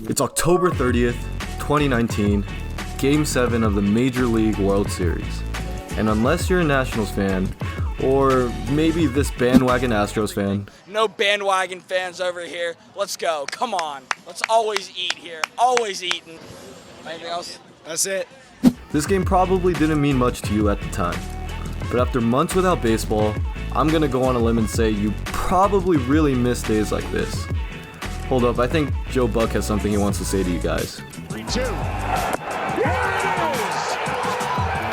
It's October 30th, 2019, Game 7 of the Major League World Series. And unless you're a Nationals fan, or maybe this bandwagon Astros fan. No bandwagon fans over here. Let's go. Come on. Let's always eat here. Always eating. Anything else? That's it. This game probably didn't mean much to you at the time. But after months without baseball, I'm gonna go on a limb and say you probably really miss days like this. Hold up, I think Joe Buck has something he wants to say to you guys. 3-2. Here it is!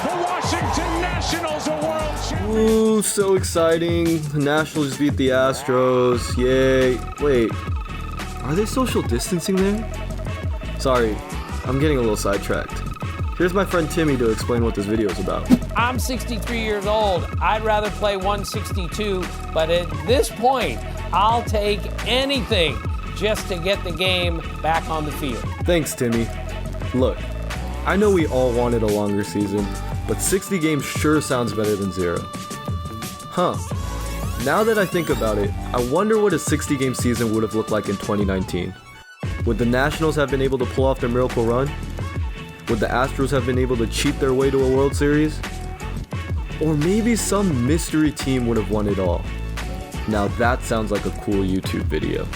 The Washington Nationals are world champions! Ooh, so exciting. The Nationals just beat the Astros. Yay. Wait, are they social distancing there? Sorry, I'm getting a little sidetracked. Here's my friend Timmy to explain what this video is about. I'm 63 years old. I'd rather play 162, but at this point, I'll take anything just to get the game back on the field. Thanks, Timmy. Look, I know we all wanted a longer season, but 60 games sure sounds better than 0. Huh. Now that I think about it, I wonder what a 60-game season would have looked like in 2019. Would the Nationals have been able to pull off their miracle run? Would the Astros have been able to cheat their way to a World Series? Or maybe some mystery team would have won it all. Now that sounds like a cool YouTube video.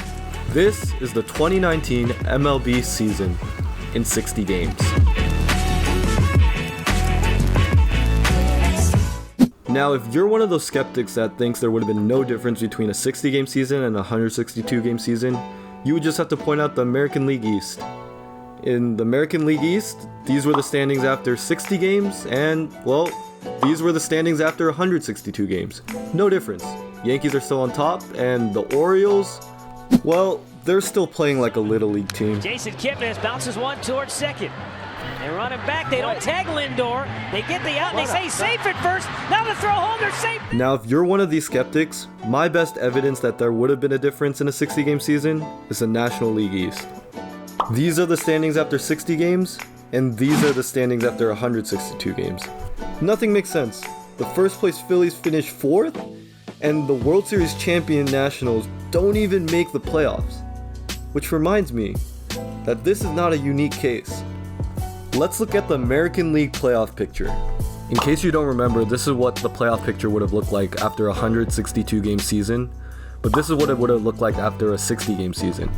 This is the 2019 MLB season in 60 games. Now, if you're one of those skeptics that thinks there would have been no difference between a 60-game season and a 162-game season, you would just have to point out the American League East. In the American League East, these were the standings after 60 games, and, well, these were the standings after 162 games. No difference. Yankees are still on top, and the Orioles, well, they're still playing like a little league team. Jason Kipnis bounces one towards second. They run it back. They don't tag Lindor. They get the out. They say safe at first. Now the throw home. They're safe. Now, if you're one of these skeptics, my best evidence that there would have been a difference in a 60-game season is the National League East. These are the standings after 60 games, and these are the standings after 162 games. Nothing makes sense. The first place Phillies finished 4th, and the World Series champion Nationals don't even make the playoffs. Which reminds me that this is not a unique case. Let's look at the American League playoff picture. In case you don't remember, this is what the playoff picture would have looked like after a 162-game season, but this is what it would have looked like after a 60-game season.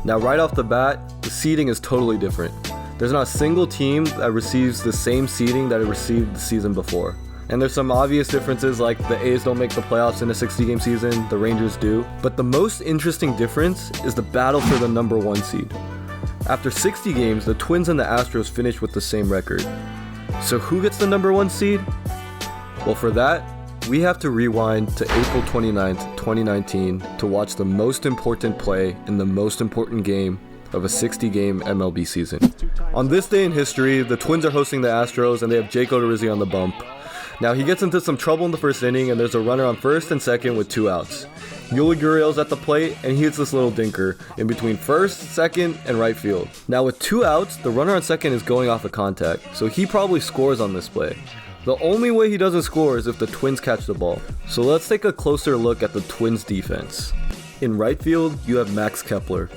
Now, right off the bat, the seeding is totally different. There's not a single team that receives the same seeding that it received the season before. And there's some obvious differences, like the A's don't make the playoffs in a 60-game season, the Rangers do. But the most interesting difference is the battle for the number 1 seed. After 60 games, the Twins and the Astros finished with the same record. So who gets the number 1 seed? Well, for that, we have to rewind to April 29th, 2019 to watch the most important play in the most important game of a 60-game MLB season. On this day in history, the Twins are hosting the Astros and they have Jake Odorizzi on the bump. Now, he gets into some trouble in the first inning, and there's a runner on first and second with 2 outs. Yuli Gurriel's at the plate, and he hits this little dinker in between first, second, and right field. Now, with 2 outs, the runner on second is going off of contact, so he probably scores on this play. The only way he doesn't score is if the Twins catch the ball. So let's take a closer look at the Twins' defense. In right field, you have Max Kepler.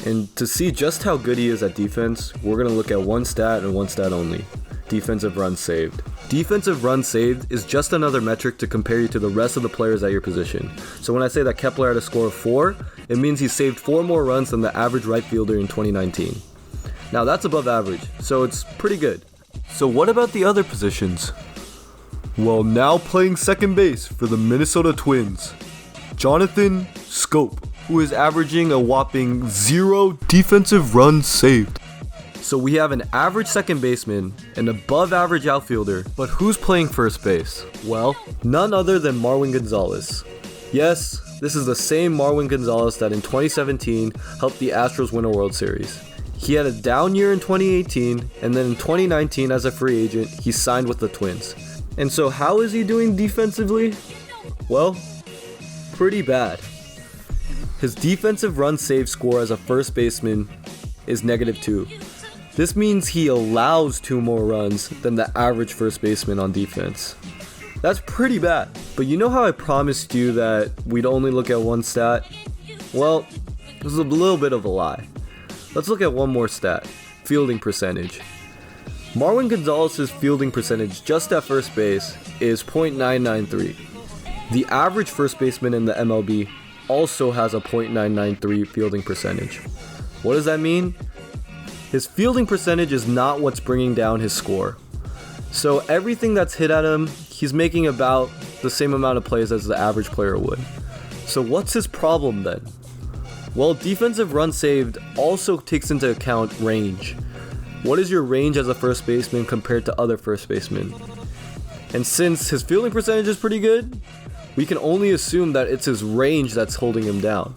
And to see just how good he is at defense, we're going to look at one stat and one stat only. Defensive runs saved. Defensive runs saved is just another metric to compare you to the rest of the players at your position. So when I say that Kepler had a score of 4, it means he saved 4 more runs than the average right fielder in 2019. Now that's above average, so it's pretty good. So what about the other positions? Well, now playing second base for the Minnesota Twins, Jonathan Scope, who is averaging a whopping 0 defensive runs saved. So we have an average second baseman, an above average outfielder, but who's playing first base? Well, none other than Marwin Gonzalez. Yes, this is the same Marwin Gonzalez that in 2017 helped the Astros win a World Series. He had a down year in 2018, and then in 2019 as a free agent, he signed with the Twins. And so how is he doing defensively? Well, pretty bad. His defensive run save score as a first baseman is -2. This means he allows 2 more runs than the average first baseman on defense. That's pretty bad. But you know how I promised you that we'd only look at one stat? Well, this is a little bit of a lie. Let's look at one more stat, fielding percentage. Marwin Gonzalez's fielding percentage just at first base is .993. The average first baseman in the MLB also has a .993 fielding percentage. What does that mean? His fielding percentage is not what's bringing down his score. So everything that's hit at him, he's making about the same amount of plays as the average player would. So what's his problem then? Well, defensive runs saved also takes into account range. What is your range as a first baseman compared to other first basemen? And since his fielding percentage is pretty good, we can only assume that it's his range that's holding him down.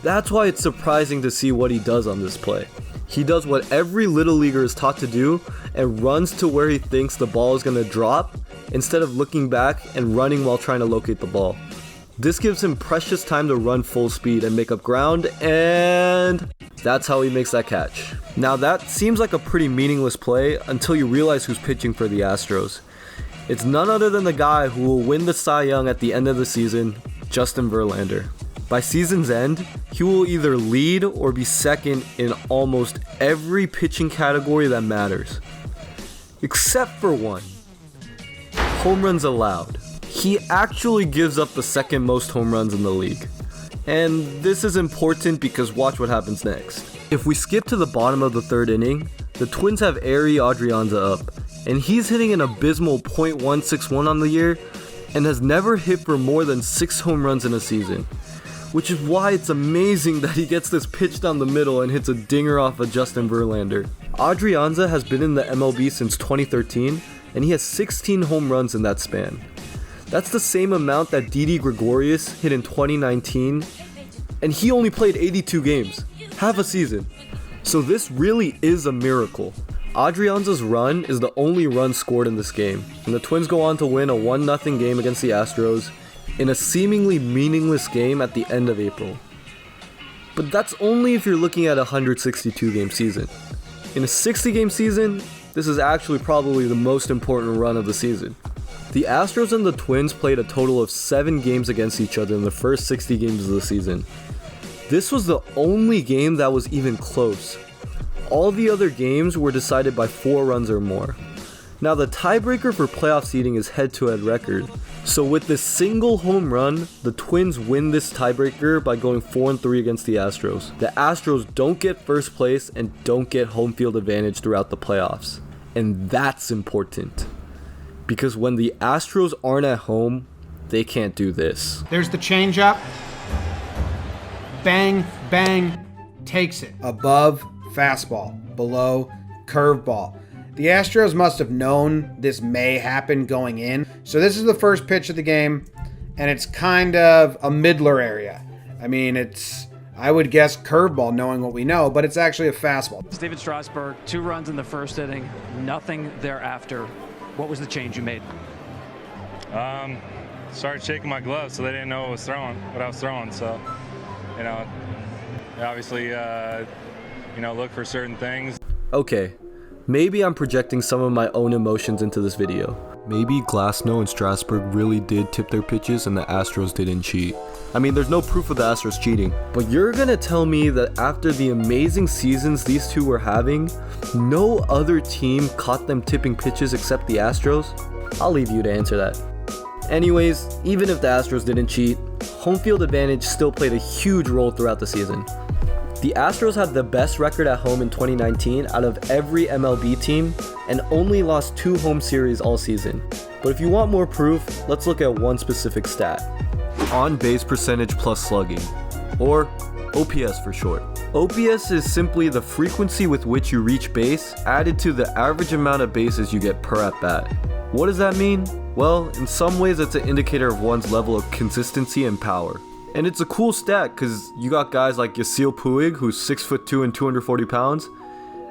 That's why it's surprising to see what he does on this play. He does what every little leaguer is taught to do and runs to where he thinks the ball is going to drop instead of looking back and running while trying to locate the ball. This gives him precious time to run full speed and make up ground, and that's how he makes that catch. Now that seems like a pretty meaningless play until you realize who's pitching for the Astros. It's none other than the guy who will win the Cy Young at the end of the season, Justin Verlander. By season's end, he will either lead or be second in almost every pitching category that matters. Except for one. Home runs allowed. He actually gives up the second most home runs in the league. And this is important because watch what happens next. If we skip to the bottom of the third inning, the Twins have Ehire Adrianza up, and he's hitting an abysmal .161 on the year and has never hit for more than 6 home runs in a season. Which is why it's amazing that he gets this pitch down the middle and hits a dinger off of Justin Verlander. Adrianza has been in the MLB since 2013, and he has 16 home runs in that span. That's the same amount that Didi Gregorius hit in 2019, and he only played 82 games, half a season. So this really is a miracle. Adrianza's run is the only run scored in this game, and the Twins go on to win a 1-0 game against the Astros in a seemingly meaningless game at the end of April. But that's only if you're looking at a 162 game season. In a 60 game season, this is actually probably the most important run of the season. The Astros and the Twins played a total of 7 games against each other in the first 60 games of the season. This was the only game that was even close. All the other games were decided by 4 runs or more. Now the tiebreaker for playoff seeding is head-to-head record. So with this single home run, the Twins win this tiebreaker by going 4-3 against the Astros. The Astros don't get first place and don't get home field advantage throughout the playoffs. And that's important. Because when the Astros aren't at home, they can't do this. There's the changeup. Bang, bang, takes it. Above, fastball. Below, curveball. The Astros must have known this may happen going in. So this is the first pitch of the game, and it's kind of a middler area. I mean, it's, I would guess curveball knowing what we know, but it's actually a fastball. Steven Strasburg, 2 runs in the first inning, nothing thereafter. What was the change you made? Started shaking my gloves so they didn't know what I was throwing. So, obviously, look for certain things. Okay, maybe I'm projecting some of my own emotions into this video. Maybe Glasnow and Strasburg really did tip their pitches and the Astros didn't cheat. I mean, there's no proof of the Astros cheating. But you're gonna tell me that after the amazing seasons these two were having, no other team caught them tipping pitches except the Astros? I'll leave you to answer that. Anyways, even if the Astros didn't cheat, home field advantage still played a huge role throughout the season. The Astros had the best record at home in 2019 out of every MLB team and only lost 2 home series all season. But if you want more proof, let's look at one specific stat. On base percentage plus slugging, or OPS for short. OPS is simply the frequency with which you reach base added to the average amount of bases you get per at bat. What does that mean? Well, in some ways it's an indicator of one's level of consistency and power. And it's a cool stat because you got guys like Yasiel Puig, who's 6'2" and 240 pounds,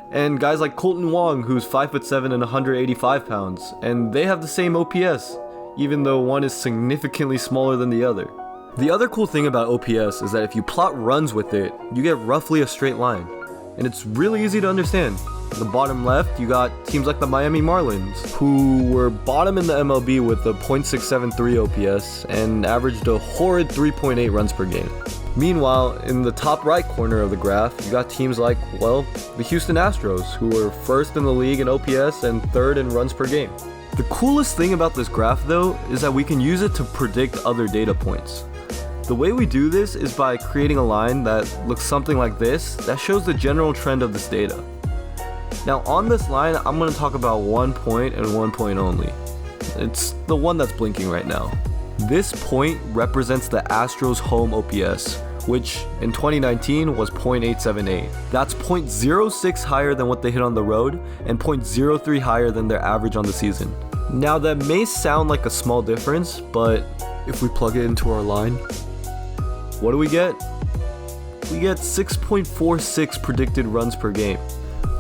and guys like Colton Wong, who's 5'7" and 185 pounds, and they have the same OPS, even though one is significantly smaller than the other. The other cool thing about OPS is that if you plot runs with it, you get roughly a straight line, and it's really easy to understand. At the bottom left, you got teams like the Miami Marlins, who were bottom in the MLB with a .673 OPS and averaged a horrid 3.8 runs per game. Meanwhile, in the top right corner of the graph, you got teams like, well, the Houston Astros, who were first in the league in OPS and third in runs per game. The coolest thing about this graph, though, is that we can use it to predict other data points. The way we do this is by creating a line that looks something like this that shows the general trend of this data. Now on this line, I'm going to talk about 1 point and 1 point only. It's the one that's blinking right now. This point represents the Astros' home OPS, which in 2019 was .878. That's .06 higher than what they hit on the road and .03 higher than their average on the season. Now that may sound like a small difference, but if we plug it into our line, what do we get? We get 6.46 predicted runs per game.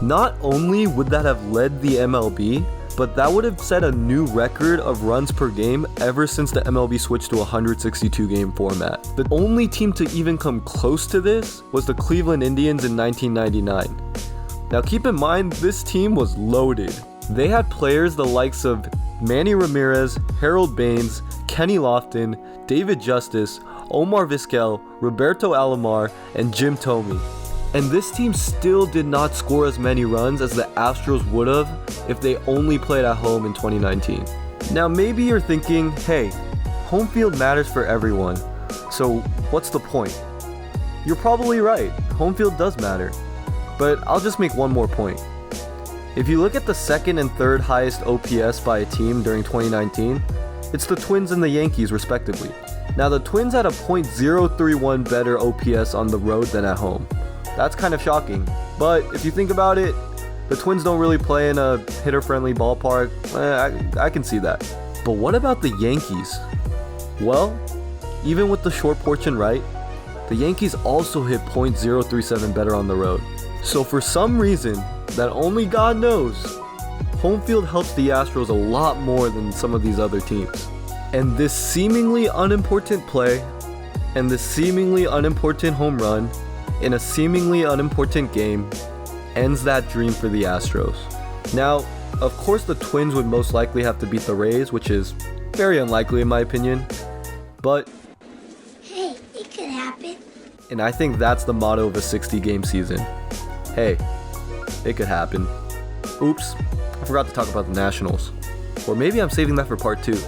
Not only would that have led the MLB, but that would have set a new record of runs per game ever since the MLB switched to a 162 game format. The only team to even come close to this was the Cleveland Indians in 1999. Now keep in mind, this team was loaded. They had players the likes of Manny Ramirez, Harold Baines, Kenny Lofton, David Justice, Omar Vizquel, Roberto Alomar, and Jim Thome. And this team still did not score as many runs as the Astros would have if they only played at home in 2019. Now maybe you're thinking, hey, home field matters for everyone, so what's the point? You're probably right, home field does matter. But I'll just make one more point. If you look at the second and third highest OPS by a team during 2019, it's the Twins and the Yankees respectively. Now the Twins had a .031 better OPS on the road than at home. That's kind of shocking, but if you think about it, the Twins don't really play in a hitter-friendly ballpark. I can see that. But what about the Yankees? Well, even with the short porch and right, the Yankees also hit .037 better on the road. So for some reason that only God knows, home field helps the Astros a lot more than some of these other teams. And this seemingly unimportant play and this seemingly unimportant home run in a seemingly unimportant game ends that dream for the Astros. Now, of course the Twins would most likely have to beat the Rays, which is very unlikely in my opinion, but hey, it could happen. And I think that's the motto of a 60-game season. Hey, it could happen. Oops, I forgot to talk about the Nationals. Or maybe I'm saving that for part 2.